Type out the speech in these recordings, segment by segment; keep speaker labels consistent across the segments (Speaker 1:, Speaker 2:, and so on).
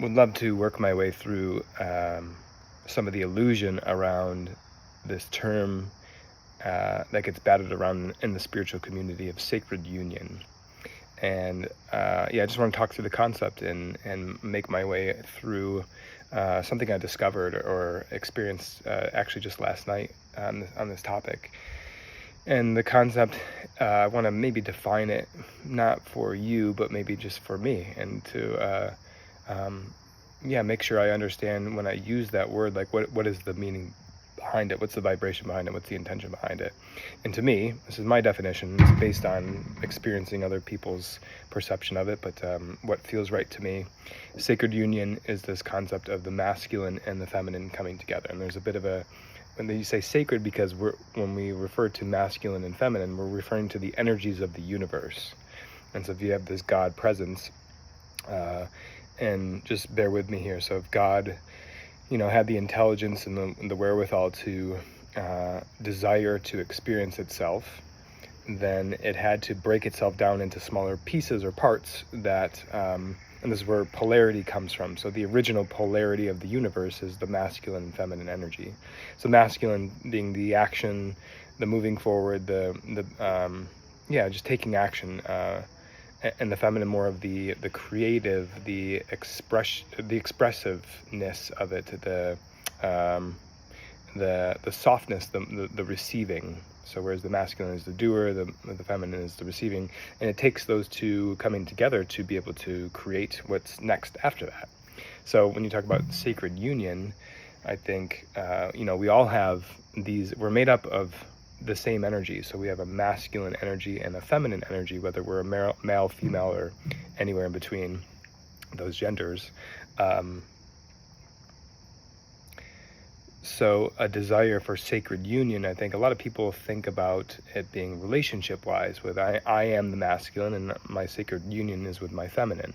Speaker 1: would love to work my way through some of the illusion around this term that gets batted around in the spiritual community of sacred union. And I just want to talk through the concept and make my way through something I discovered or experienced actually just last night on this topic. And the concept, I want to maybe define it, not for you, but maybe just for me, and to make sure I understand when I use that word, like what is the meaning behind it, what's the vibration behind it, what's the intention behind it. And to me, this is my definition, it's based on experiencing other people's perception of it, but what feels right to me. Sacred union is this concept of the masculine and the feminine coming together. And there's a bit of a, when you say sacred, because when we refer to masculine and feminine, we're referring to the energies of the universe. And so if you have this God presence, and just bear with me here. So if God, had the intelligence and the wherewithal to desire to experience itself, then it had to break itself down into smaller pieces or parts that, and this is where polarity comes from. So the original polarity of the universe is the masculine and feminine energy. So masculine being the action, the moving forward, just taking action, and the feminine more of the creative, the expressiveness of it, the softness, the receiving. So whereas the masculine is the doer, the feminine is the receiving, and it takes those two coming together to be able to create what's next after that. So when you talk about sacred union, I think we all have these. We're made up of the same energy. So we have a masculine energy and a feminine energy, whether we're a male, female, or anywhere in between those genders. So a desire for sacred union, I think a lot of people think about it being relationship-wise, with I am the masculine and my sacred union is with my feminine.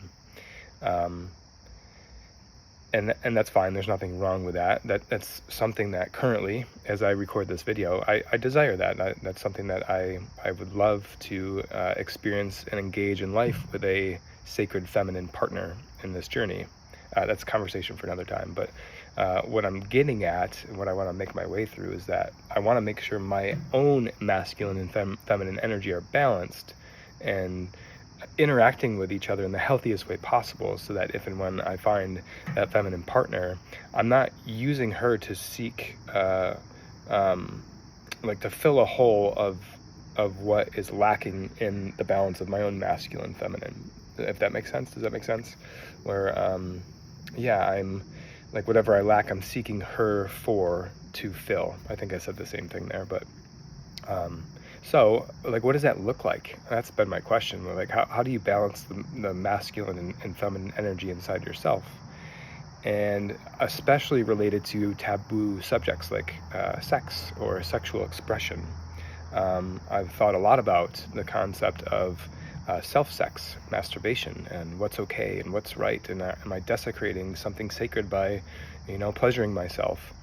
Speaker 1: And that's fine. There's nothing wrong with that. That's something that currently, as I record this video, I desire that. That's something that I would love to experience and engage in life with a sacred feminine partner in this journey. That's a conversation for another time. But what I'm getting at, and what I want to make my way through, is that I want to make sure my own masculine and feminine energy are balanced and interacting with each other in the healthiest way possible, so that if and when I find that feminine partner, I'm not using her to seek to fill a hole of what is lacking in the balance of my own masculine feminine, if that makes sense. Does that make sense? Where I'm like, whatever I lack, I'm seeking her to fill. I think I said the same thing there, but so, like, what does that look like? That's been my question. Like, how do you balance the masculine and feminine energy inside yourself? And especially related to taboo subjects like sex or sexual expression. I've thought a lot about the concept of self-sex, masturbation, and what's okay and what's right, and am I desecrating something sacred by, pleasuring myself?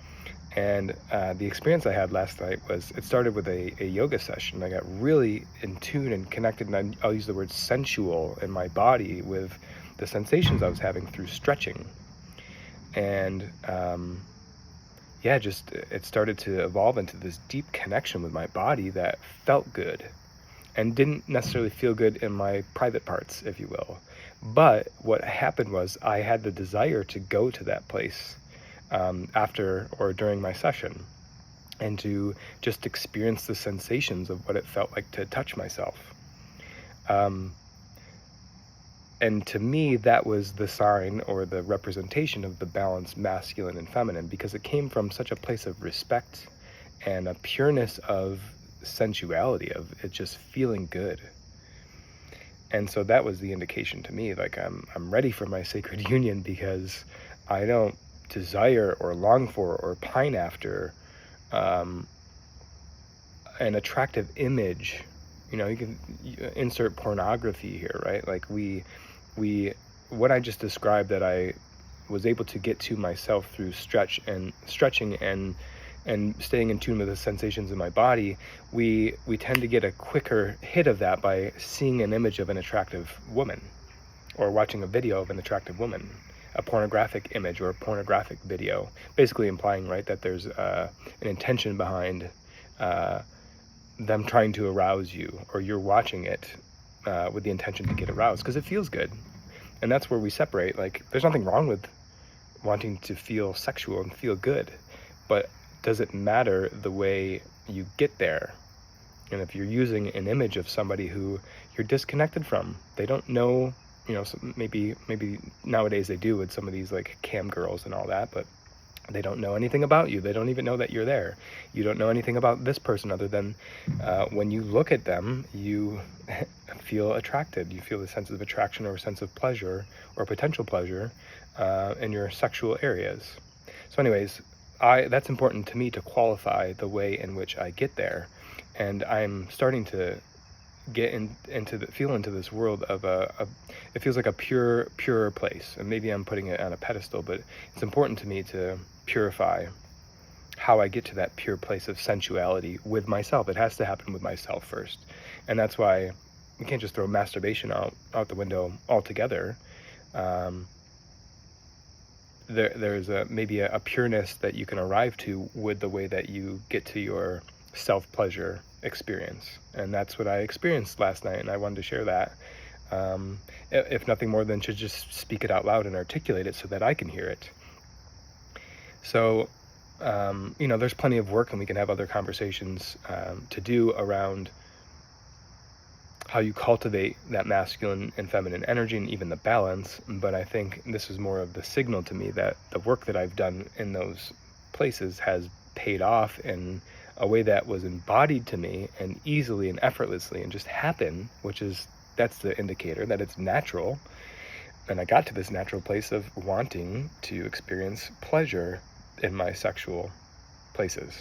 Speaker 1: And the experience I had last night was, it started with a yoga session. I got really in tune and connected, and I'll use the word sensual in my body with the sensations I was having through stretching. And it started to evolve into this deep connection with my body that felt good and didn't necessarily feel good in my private parts, if you will. But what happened was I had the desire to go to that place after or during my session, and to just experience the sensations of what it felt like to touch myself. And to me, that was the sign or the representation of the balance masculine and feminine, because it came from such a place of respect and a pureness of sensuality, of it just feeling good. And so that was the indication to me, like, I'm ready for my sacred union, because I don't desire or long for or pine after an attractive image. You can insert pornography here, right? Like what I just described, that I was able to get to myself through stretching and staying in tune with the sensations in my body, we tend to get a quicker hit of that by seeing an image of an attractive woman or watching a video of an attractive woman. a pornographic image or a pornographic video, basically implying, right, that there's an intention behind them trying to arouse you, or you're watching it with the intention to get aroused because it feels good. And that's where we separate. Like, there's nothing wrong with wanting to feel sexual and feel good, but does it matter the way you get there? And if you're using an image of somebody who you're disconnected from, they don't know, so maybe nowadays they do with some of these like cam girls and all that, but they don't know anything about you. They don't even know that you're there. You don't know anything about this person other than when you look at them, you feel attracted. You feel a sense of attraction or a sense of pleasure or potential pleasure in your sexual areas. So anyways, that's important to me to qualify the way in which I get there. And I'm starting to get feel into this world of it feels like a purer place. And maybe I'm putting it on a pedestal, but it's important to me to purify how I get to that pure place of sensuality with myself. It has to happen with myself first. And that's why we can't just throw masturbation out the window altogether. There's maybe a pureness that you can arrive to with the way that you get to your self-pleasure experience. And that's what I experienced last night, and I wanted to share that. If nothing more than to just speak it out loud and articulate it so that I can hear it. So, there's plenty of work, and we can have other conversations to do around how you cultivate that masculine and feminine energy and even the balance. But I think this is more of the signal to me that the work that I've done in those places has paid off in a way that was embodied to me and easily and effortlessly and just happened, that's the indicator that it's natural. And I got to this natural place of wanting to experience pleasure in my sexual places.